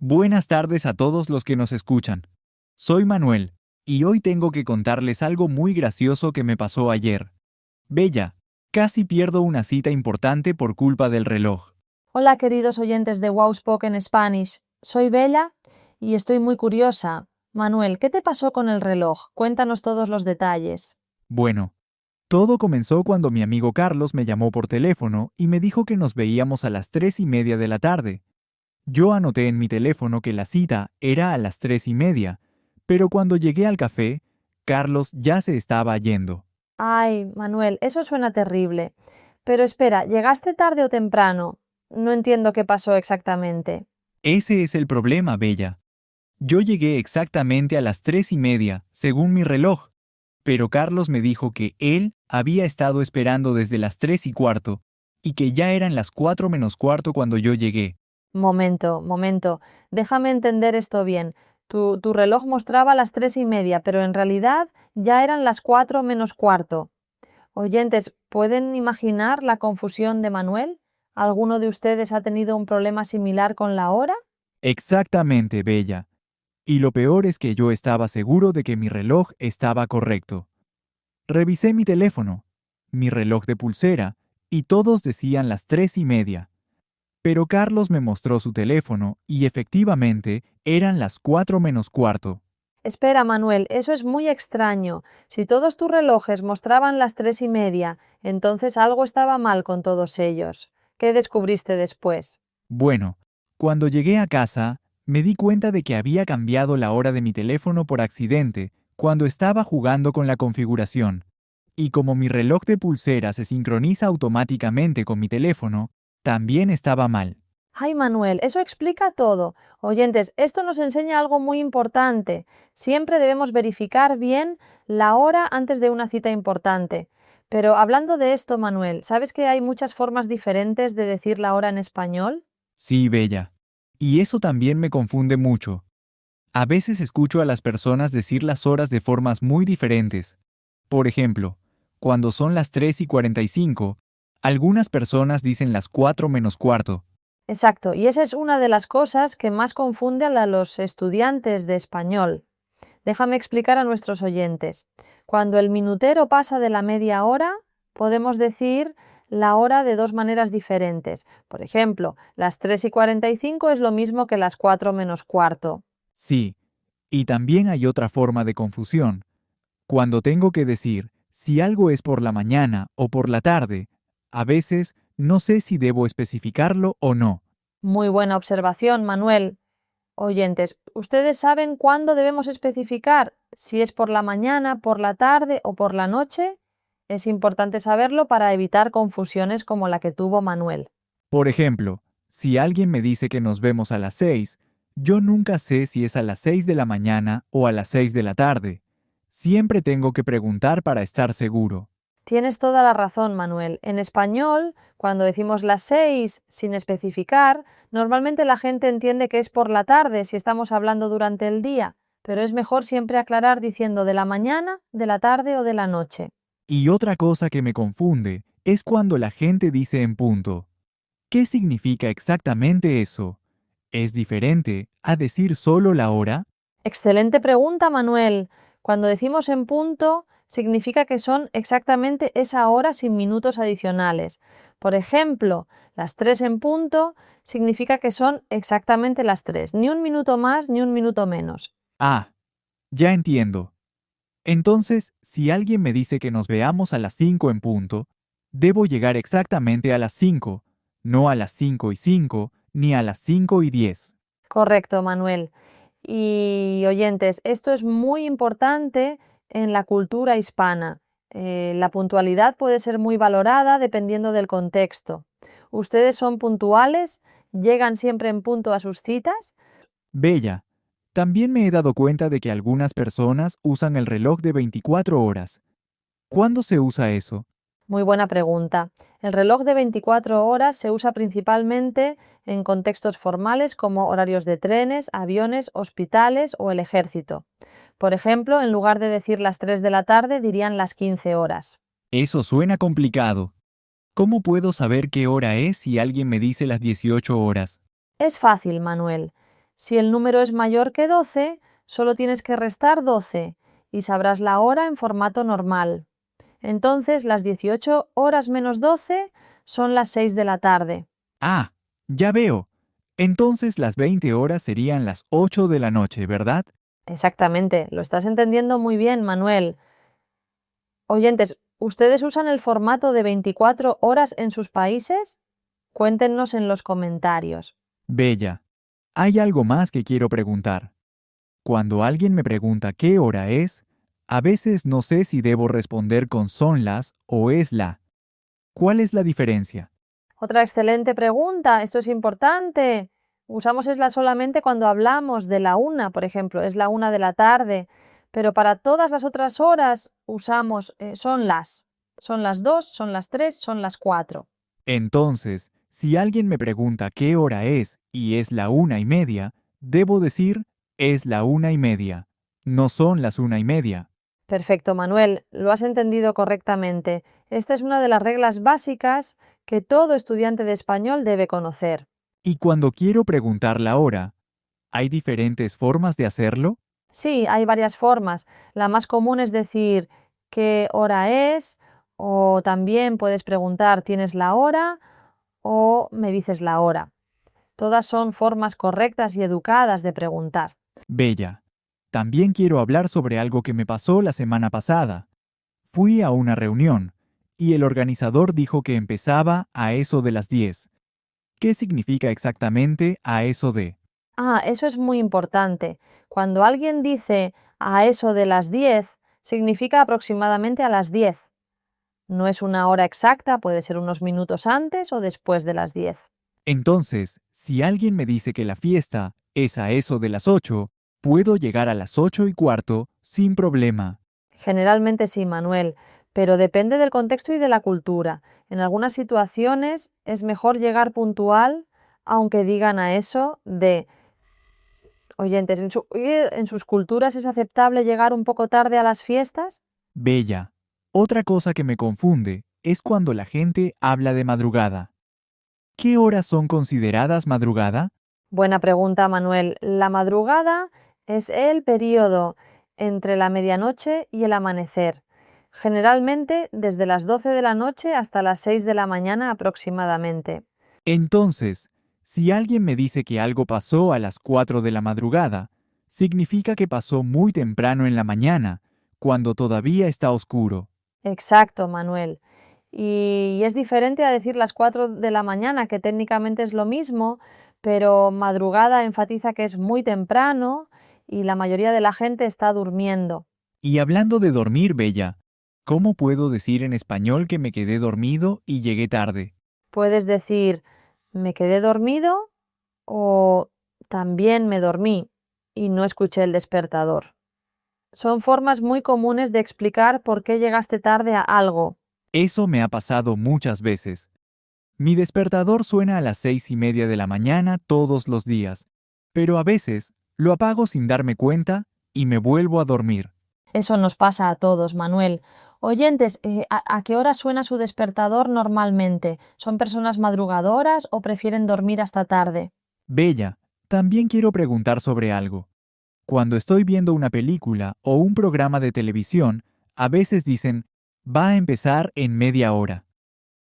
Buenas tardes a todos los que nos escuchan. Soy Manuel, y hoy tengo que contarles algo muy gracioso que me pasó ayer. Bella, casi pierdo una cita importante por culpa del reloj. Hola, queridos oyentes de Wow Spoken Spanish. Soy Bella y estoy muy curiosa. Manuel, ¿qué te pasó con el reloj? Cuéntanos todos los detalles. Bueno, todo comenzó cuando mi amigo Carlos me llamó por teléfono y me dijo que nos veíamos a las 3:30 de la tarde. Yo anoté en mi teléfono que la cita era a las 3:30, pero cuando llegué al café, Carlos ya se estaba yendo. Ay, Manuel, eso suena terrible. Pero espera, ¿llegaste tarde o temprano? No entiendo qué pasó exactamente. Ese es el problema, Bella. Yo llegué exactamente a las 3:30, según mi reloj, pero Carlos me dijo que él había estado esperando desde las 3:15 y que ya eran las 4 menos cuarto cuando yo llegué. Momento. Déjame entender esto bien. Tu reloj mostraba las 3:30, pero en realidad ya eran las 4 menos cuarto. Oyentes, ¿pueden imaginar la confusión de Manuel? ¿Alguno de ustedes ha tenido un problema similar con la hora? Exactamente, Bella. Y lo peor es que yo estaba seguro de que mi reloj estaba correcto. Revisé mi teléfono, mi reloj de pulsera, y todos decían las 3:30. Pero Carlos me mostró su teléfono y efectivamente eran las 4 menos cuarto. Espera, Manuel, eso es muy extraño. Si todos tus relojes mostraban las 3:30, entonces algo estaba mal con todos ellos. ¿Qué descubriste después? Bueno, cuando llegué a casa, me di cuenta de que había cambiado la hora de mi teléfono por accidente cuando estaba jugando con la configuración. Y como mi reloj de pulsera se sincroniza automáticamente con mi teléfono, también estaba mal. Ay, Manuel, eso explica todo. Oyentes, esto nos enseña algo muy importante. Siempre debemos verificar bien la hora antes de una cita importante. Pero hablando de esto, Manuel, ¿sabes que hay muchas formas diferentes de decir la hora en español? Sí, Bella. Y eso también me confunde mucho. A veces escucho a las personas decir las horas de formas muy diferentes. Por ejemplo, cuando son las 3:45, algunas personas dicen las 4 menos cuarto. Exacto, y esa es una de las cosas que más confunde a los estudiantes de español. Déjame explicar a nuestros oyentes. Cuando el minutero pasa de la media hora, podemos decir la hora de dos maneras diferentes. Por ejemplo, las 3:45 es lo mismo que las 4 menos cuarto. Sí, y también hay otra forma de confusión. Cuando tengo que decir si algo es por la mañana o por la tarde, a veces no sé si debo especificarlo o no. Muy buena observación, Manuel. Oyentes, ¿ustedes saben cuándo debemos especificar si es por la mañana, por la tarde o por la noche? Es importante saberlo para evitar confusiones como la que tuvo Manuel. Por ejemplo, si alguien me dice que nos vemos a las 6, yo nunca sé si es a las 6 de la mañana o a las 6 de la tarde. Siempre tengo que preguntar para estar seguro. Tienes toda la razón, Manuel. En español, cuando decimos las 6 sin especificar, normalmente la gente entiende que es por la tarde si estamos hablando durante el día, pero es mejor siempre aclarar diciendo de la mañana, de la tarde o de la noche. Y otra cosa que me confunde es cuando la gente dice en punto. ¿Qué significa exactamente eso? ¿Es diferente a decir solo la hora? Excelente pregunta, Manuel. Cuando decimos en punto, significa que son exactamente esa hora sin minutos adicionales. Por ejemplo, las 3 en punto significa que son exactamente las 3, ni un minuto más ni un minuto menos. Ah, ya entiendo. Entonces, si alguien me dice que nos veamos a las 5 en punto, debo llegar exactamente a las 5, no a las 5:05 ni a las 5:10. Correcto, Manuel. Y oyentes, esto es muy importante en la cultura hispana. La puntualidad puede ser muy valorada dependiendo del contexto. ¿Ustedes son puntuales? ¿Llegan siempre en punto a sus citas? Bella, también me he dado cuenta de que algunas personas usan el reloj de 24 horas. ¿Cuándo se usa eso? Muy buena pregunta. El reloj de 24 horas se usa principalmente en contextos formales como horarios de trenes, aviones, hospitales o el ejército. Por ejemplo, en lugar de decir las 3 de la tarde, dirían las 15 horas. Eso suena complicado. ¿Cómo puedo saber qué hora es si alguien me dice las 18 horas? Es fácil, Manuel. Si el número es mayor que 12, solo tienes que restar 12 y sabrás la hora en formato normal. Entonces, las 18 horas menos 12 son las 6 de la tarde. Ah, ya veo. Entonces las 20 horas serían las 8 de la noche, ¿verdad? Exactamente, lo estás entendiendo muy bien, Manuel. Oyentes, ¿ustedes usan el formato de 24 horas en sus países? Cuéntenos en los comentarios. Bella, hay algo más que quiero preguntar. Cuando alguien me pregunta qué hora es, a veces no sé si debo responder con son las o es la. ¿Cuál es la diferencia? Otra excelente pregunta, esto es importante. Usamos esla solamente cuando hablamos de la una, por ejemplo, es la 1 de la tarde, pero para todas las otras horas usamos son las. Son las 2, son las 3, son las 4. Entonces, si alguien me pregunta qué hora es y es la 1:30, debo decir es la 1:30. No son las 1:30. Perfecto, Manuel, lo has entendido correctamente. Esta es una de las reglas básicas que todo estudiante de español debe conocer. Y cuando quiero preguntar la hora, ¿hay diferentes formas de hacerlo? Sí, hay varias formas. La más común es decir qué hora es, o también puedes preguntar ¿tienes la hora? O me dices la hora. Todas son formas correctas y educadas de preguntar. Bella, también quiero hablar sobre algo que me pasó la semana pasada. Fui a una reunión y el organizador dijo que empezaba a eso de las 10. ¿Qué significa exactamente a eso de? Ah, eso es muy importante. Cuando alguien dice a eso de las 10, significa aproximadamente a las 10. No es una hora exacta, puede ser unos minutos antes o después de las 10. Entonces, si alguien me dice que la fiesta es a eso de las 8, puedo llegar a las 8:15 sin problema. Generalmente sí, Manuel, pero depende del contexto y de la cultura. En algunas situaciones es mejor llegar puntual, aunque digan a eso de oyentes. ¿En sus culturas es aceptable llegar un poco tarde a las fiestas? Bella. Otra cosa que me confunde es cuando la gente habla de madrugada. ¿Qué horas son consideradas madrugada? Buena pregunta, Manuel. La madrugada es el periodo entre la medianoche y el amanecer, generalmente desde las 12 de la noche hasta las 6 de la mañana aproximadamente. Entonces, si alguien me dice que algo pasó a las 4 de la madrugada, significa que pasó muy temprano en la mañana, cuando todavía está oscuro. Exacto, Manuel. Y es diferente a decir las 4 de la mañana, que técnicamente es lo mismo, pero madrugada enfatiza que es muy temprano y la mayoría de la gente está durmiendo. Y hablando de dormir, Bella, ¿cómo puedo decir en español que me quedé dormido y llegué tarde? Puedes decir, me quedé dormido o también me dormí y no escuché el despertador. Son formas muy comunes de explicar por qué llegaste tarde a algo. Eso me ha pasado muchas veces. Mi despertador suena a las 6:30 de la mañana todos los días, pero a veces lo apago sin darme cuenta y me vuelvo a dormir. Eso nos pasa a todos, Manuel. Oyentes, ¿a qué hora suena su despertador normalmente? ¿Son personas madrugadoras o prefieren dormir hasta tarde? Bella, también quiero preguntar sobre algo. Cuando estoy viendo una película o un programa de televisión, a veces dicen, va a empezar en media hora.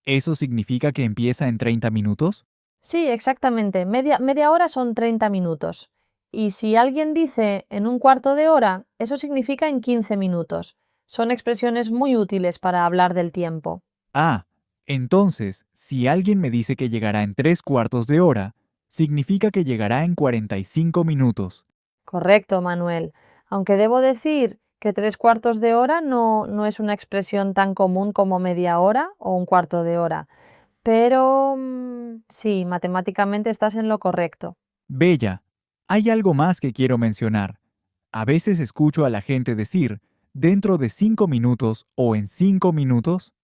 ¿Eso significa que empieza en 30 minutos? Sí, exactamente. Media hora son 30 minutos. Y si alguien dice en un cuarto de hora, eso significa en 15 minutos. Son expresiones muy útiles para hablar del tiempo. Ah, entonces, si alguien me dice que llegará en 3/4 de hora, significa que llegará en 45 minutos. Correcto, Manuel. Aunque debo decir que 3 cuartos de hora no es una expresión tan común como media hora o un cuarto de hora. Pero sí, matemáticamente estás en lo correcto. Bella, hay algo más que quiero mencionar. A veces escucho a la gente decir, dentro de 5 minutos o en 5 minutos.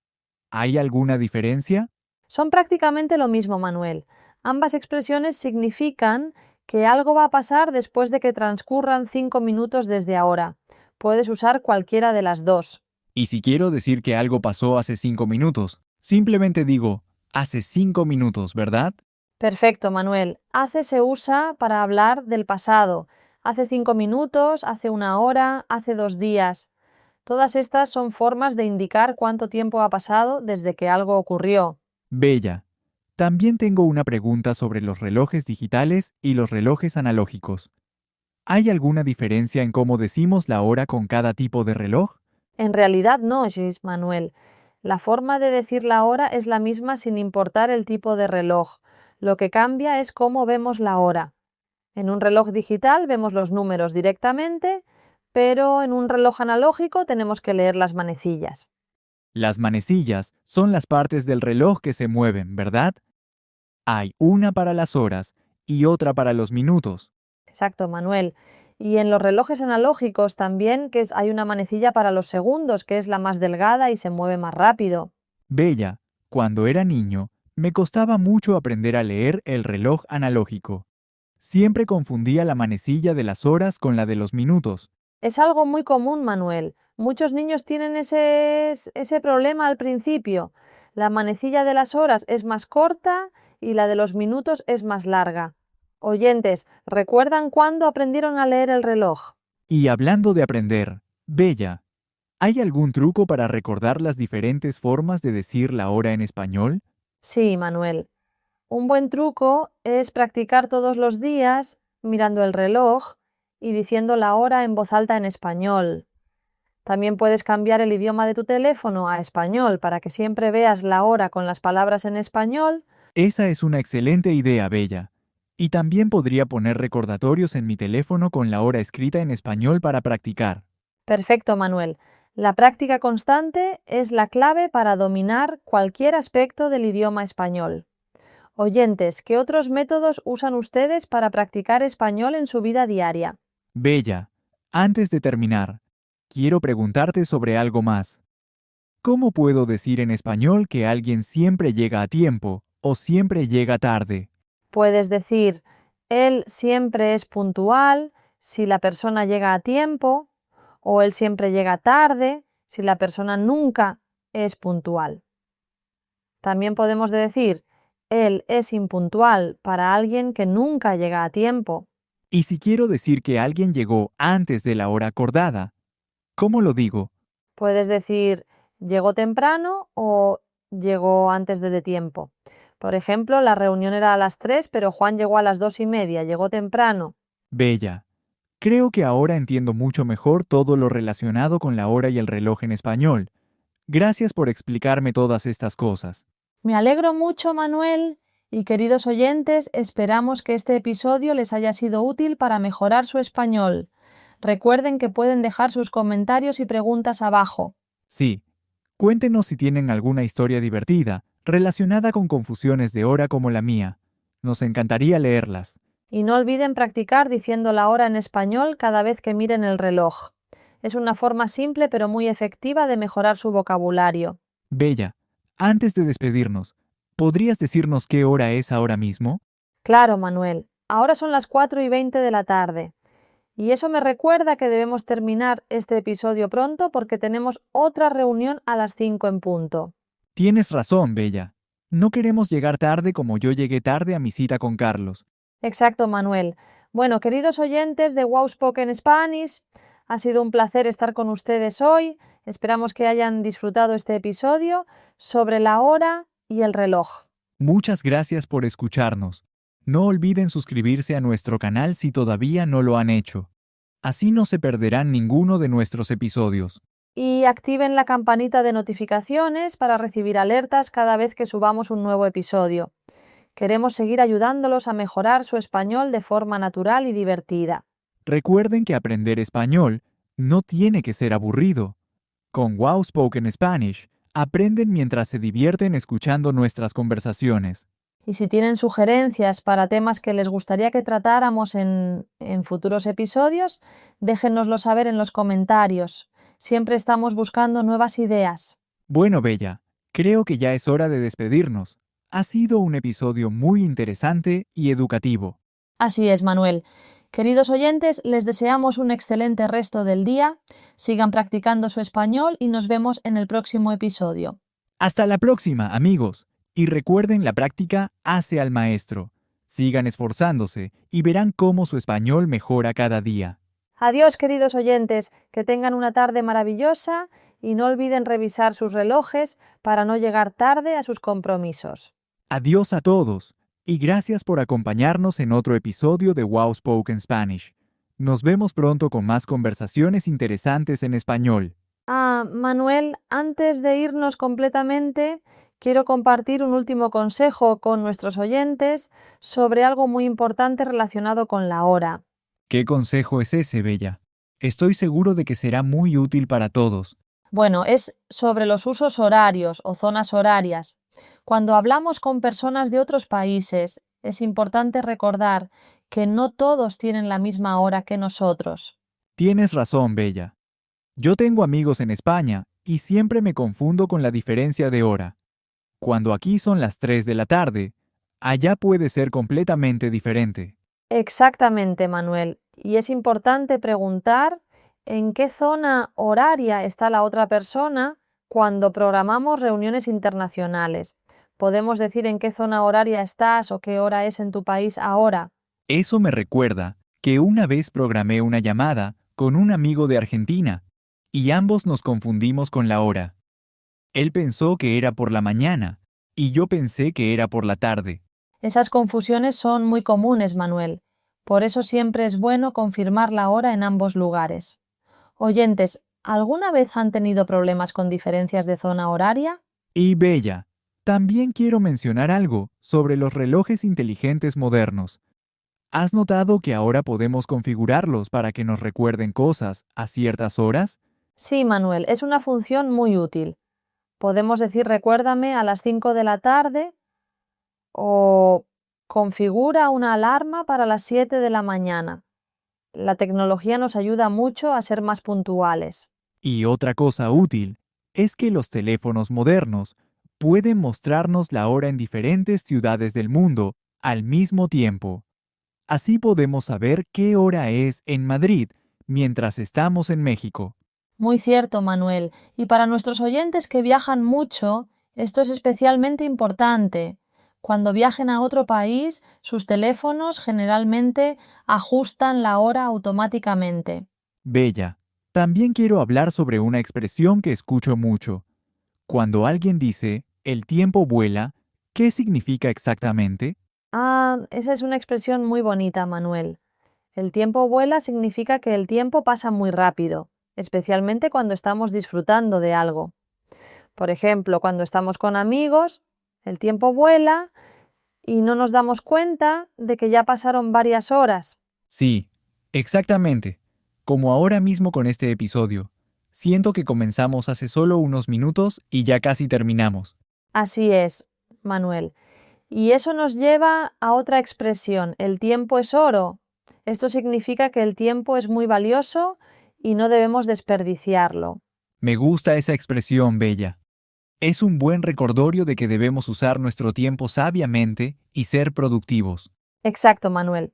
¿Hay alguna diferencia? Son prácticamente lo mismo, Manuel. Ambas expresiones significan que algo va a pasar después de que transcurran 5 minutos desde ahora. Puedes usar cualquiera de las dos. Y si quiero decir que algo pasó hace 5 minutos, simplemente digo, hace 5 minutos, ¿verdad? Perfecto, Manuel. Hace se usa para hablar del pasado. Hace 5 minutos, hace 1 hora, hace 2 días. Todas estas son formas de indicar cuánto tiempo ha pasado desde que algo ocurrió. Bella. También tengo una pregunta sobre los relojes digitales y los relojes analógicos. ¿Hay alguna diferencia en cómo decimos la hora con cada tipo de reloj? En realidad no, Luis Manuel. La forma de decir la hora es la misma sin importar el tipo de reloj. Lo que cambia es cómo vemos la hora. En un reloj digital vemos los números directamente, pero en un reloj analógico tenemos que leer las manecillas. Las manecillas son las partes del reloj que se mueven, ¿verdad? Hay una para las horas y otra para los minutos. Exacto, Manuel. Y en los relojes analógicos también hay una manecilla para los segundos, que es la más delgada y se mueve más rápido. Bella, cuando era niño, me costaba mucho aprender a leer el reloj analógico. Siempre confundía la manecilla de las horas con la de los minutos. Es algo muy común, Manuel. Muchos niños tienen ese problema al principio. La manecilla de las horas es más corta y la de los minutos es más larga. Oyentes, ¿recuerdan cuándo aprendieron a leer el reloj? Y hablando de aprender, Bella, ¿hay algún truco para recordar las diferentes formas de decir la hora en español? Sí, Manuel. Un buen truco es practicar todos los días mirando el reloj y diciendo la hora en voz alta en español. También puedes cambiar el idioma de tu teléfono a español para que siempre veas la hora con las palabras en español. Esa es una excelente idea, Bella. Y también podría poner recordatorios en mi teléfono con la hora escrita en español para practicar. Perfecto, Manuel. La práctica constante es la clave para dominar cualquier aspecto del idioma español. Oyentes, ¿qué otros métodos usan ustedes para practicar español en su vida diaria? Bella, antes de terminar, quiero preguntarte sobre algo más. ¿Cómo puedo decir en español que alguien siempre llega a tiempo o siempre llega tarde? Puedes decir, él siempre es puntual si la persona llega a tiempo, o él siempre llega tarde si la persona nunca es puntual. También podemos decir, él es impuntual para alguien que nunca llega a tiempo. Y si quiero decir que alguien llegó antes de la hora acordada, ¿cómo lo digo? Puedes decir, llegó temprano o llegó antes de tiempo. Por ejemplo, la reunión era a las 3, pero Juan llegó a las 2:30, llegó temprano. Bella, creo que ahora entiendo mucho mejor todo lo relacionado con la hora y el reloj en español. Gracias por explicarme todas estas cosas. Me alegro mucho, Manuel, y queridos oyentes, esperamos que este episodio les haya sido útil para mejorar su español. Recuerden que pueden dejar sus comentarios y preguntas abajo. Sí, cuéntenos si tienen alguna historia divertida relacionada con confusiones de hora como la mía. Nos encantaría leerlas. Y no olviden practicar diciendo la hora en español cada vez que miren el reloj. Es una forma simple pero muy efectiva de mejorar su vocabulario. Bella, antes de despedirnos, ¿podrías decirnos qué hora es ahora mismo? Claro, Manuel. Ahora son las 4:20 de la tarde. Y eso me recuerda que debemos terminar este episodio pronto porque tenemos otra reunión a las 5 en punto. Tienes razón, Bella. No queremos llegar tarde como yo llegué tarde a mi cita con Carlos. Exacto, Manuel. Bueno, queridos oyentes de Wow Spoken Spanish, ha sido un placer estar con ustedes hoy. Esperamos que hayan disfrutado este episodio sobre la hora y el reloj. Muchas gracias por escucharnos. No olviden suscribirse a nuestro canal si todavía no lo han hecho. Así no se perderán ninguno de nuestros episodios. Y activen la campanita de notificaciones para recibir alertas cada vez que subamos un nuevo episodio. Queremos seguir ayudándolos a mejorar su español de forma natural y divertida. Recuerden que aprender español no tiene que ser aburrido. Con Wow Spoken Spanish, aprenden mientras se divierten escuchando nuestras conversaciones. Y si tienen sugerencias para temas que les gustaría que tratáramos en futuros episodios, déjennoslo saber en los comentarios. Siempre estamos buscando nuevas ideas. Bueno, Bella, creo que ya es hora de despedirnos. Ha sido un episodio muy interesante y educativo. Así es, Manuel. Queridos oyentes, les deseamos un excelente resto del día. Sigan practicando su español y nos vemos en el próximo episodio. Hasta la próxima, amigos. Y recuerden, la práctica hace al maestro. Sigan esforzándose y verán cómo su español mejora cada día. Adiós, queridos oyentes, que tengan una tarde maravillosa y no olviden revisar sus relojes para no llegar tarde a sus compromisos. Adiós a todos y gracias por acompañarnos en otro episodio de Wow Spoken Spanish. Nos vemos pronto con más conversaciones interesantes en español. Manuel, antes de irnos completamente, quiero compartir un último consejo con nuestros oyentes sobre algo muy importante relacionado con la hora. ¿Qué consejo es ese, Bella? Estoy seguro de que será muy útil para todos. Bueno, es sobre los usos horarios o zonas horarias. Cuando hablamos con personas de otros países, es importante recordar que no todos tienen la misma hora que nosotros. Tienes razón, Bella. Yo tengo amigos en España y siempre me confundo con la diferencia de hora. Cuando aquí son las 3 de la tarde, allá puede ser completamente diferente. Exactamente, Manuel. Y es importante preguntar en qué zona horaria está la otra persona cuando programamos reuniones internacionales. Podemos decir en qué zona horaria estás o qué hora es en tu país ahora. Eso me recuerda que una vez programé una llamada con un amigo de Argentina y ambos nos confundimos con la hora. Él pensó que era por la mañana y yo pensé que era por la tarde. Esas confusiones son muy comunes, Manuel. Por eso siempre es bueno confirmar la hora en ambos lugares. Oyentes, ¿alguna vez han tenido problemas con diferencias de zona horaria? Y Bella, también quiero mencionar algo sobre los relojes inteligentes modernos. ¿Has notado que ahora podemos configurarlos para que nos recuerden cosas a ciertas horas? Sí, Manuel, es una función muy útil. Podemos decir recuérdame a las 5 de la tarde o configura una alarma para las 7 de la mañana. La tecnología nos ayuda mucho a ser más puntuales. Y otra cosa útil es que los teléfonos modernos pueden mostrarnos la hora en diferentes ciudades del mundo al mismo tiempo. Así podemos saber qué hora es en Madrid mientras estamos en México. Muy cierto, Manuel. Y para nuestros oyentes que viajan mucho, esto es especialmente importante. Cuando viajen a otro país, sus teléfonos generalmente ajustan la hora automáticamente. Bella, también quiero hablar sobre una expresión que escucho mucho. Cuando alguien dice, el tiempo vuela, ¿qué significa exactamente? Esa es una expresión muy bonita, Manuel. El tiempo vuela significa que el tiempo pasa muy rápido, especialmente cuando estamos disfrutando de algo. Por ejemplo, cuando estamos con amigos, el tiempo vuela y no nos damos cuenta de que ya pasaron varias horas. Sí, exactamente. Como ahora mismo con este episodio. Siento que comenzamos hace solo unos minutos y ya casi terminamos. Así es, Manuel. Y eso nos lleva a otra expresión, el tiempo es oro. Esto significa que el tiempo es muy valioso y no debemos desperdiciarlo. Me gusta esa expresión, Bella. Es un buen recordatorio de que debemos usar nuestro tiempo sabiamente y ser productivos. Exacto, Manuel.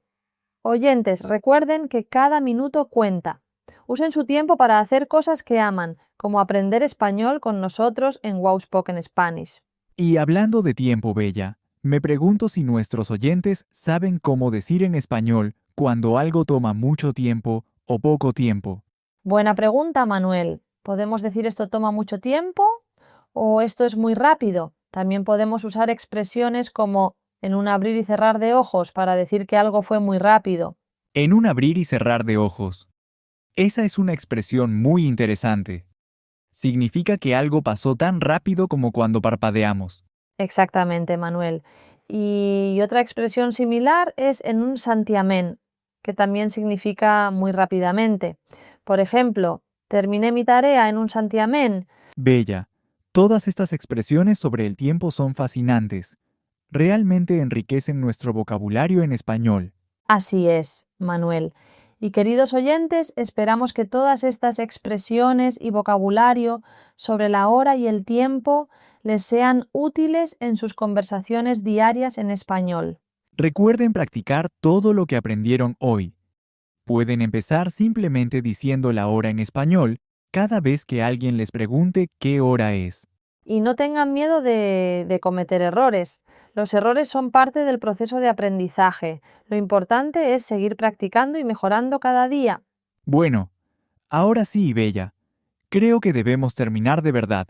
Oyentes, recuerden que cada minuto cuenta. Usen su tiempo para hacer cosas que aman, como aprender español con nosotros en Wow Spoken Spanish. Y hablando de tiempo, Bella, me pregunto si nuestros oyentes saben cómo decir en español cuando algo toma mucho tiempo o poco tiempo. Buena pregunta, Manuel. ¿Podemos decir esto toma mucho tiempo o esto es muy rápido? También podemos usar expresiones como en un abrir y cerrar de ojos para decir que algo fue muy rápido. En un abrir y cerrar de ojos. Esa es una expresión muy interesante. Significa que algo pasó tan rápido como cuando parpadeamos. Exactamente, Manuel. Y otra expresión similar es en un santiamén, que también significa muy rápidamente. Por ejemplo, terminé mi tarea en un santiamén. Bella, todas estas expresiones sobre el tiempo son fascinantes. Realmente enriquecen nuestro vocabulario en español. Así es, Manuel. Y queridos oyentes, esperamos que todas estas expresiones y vocabulario sobre la hora y el tiempo les sean útiles en sus conversaciones diarias en español. Recuerden practicar todo lo que aprendieron hoy. Pueden empezar simplemente diciendo la hora en español cada vez que alguien les pregunte qué hora es. Y no tengan miedo de cometer errores. Los errores son parte del proceso de aprendizaje. Lo importante es seguir practicando y mejorando cada día. Bueno, ahora sí, Bella. Creo que debemos terminar de verdad.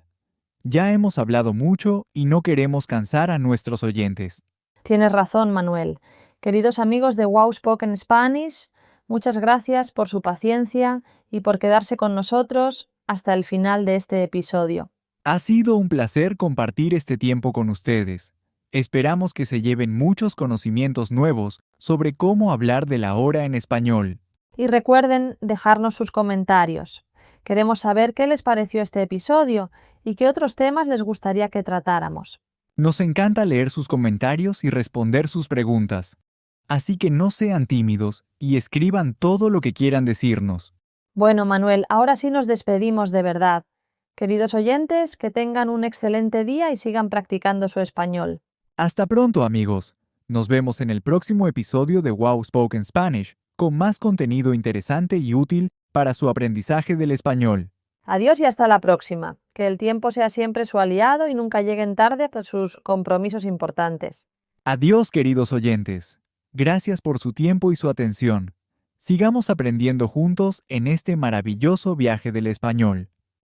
Ya hemos hablado mucho y no queremos cansar a nuestros oyentes. Tienes razón, Manuel. Queridos amigos de Wow Spoken Spanish, muchas gracias por su paciencia y por quedarse con nosotros hasta el final de este episodio. Ha sido un placer compartir este tiempo con ustedes. Esperamos que se lleven muchos conocimientos nuevos sobre cómo hablar de la hora en español. Y recuerden dejarnos sus comentarios. Queremos saber qué les pareció este episodio y qué otros temas les gustaría que tratáramos. Nos encanta leer sus comentarios y responder sus preguntas. Así que no sean tímidos y escriban todo lo que quieran decirnos. Bueno, Manuel, ahora sí nos despedimos de verdad. Queridos oyentes, que tengan un excelente día y sigan practicando su español. Hasta pronto, amigos. Nos vemos en el próximo episodio de Wow Spoken Spanish, con más contenido interesante y útil para su aprendizaje del español. Adiós y hasta la próxima. Que el tiempo sea siempre su aliado y nunca lleguen tarde por sus compromisos importantes. Adiós, queridos oyentes. Gracias por su tiempo y su atención. Sigamos aprendiendo juntos en este maravilloso viaje del español.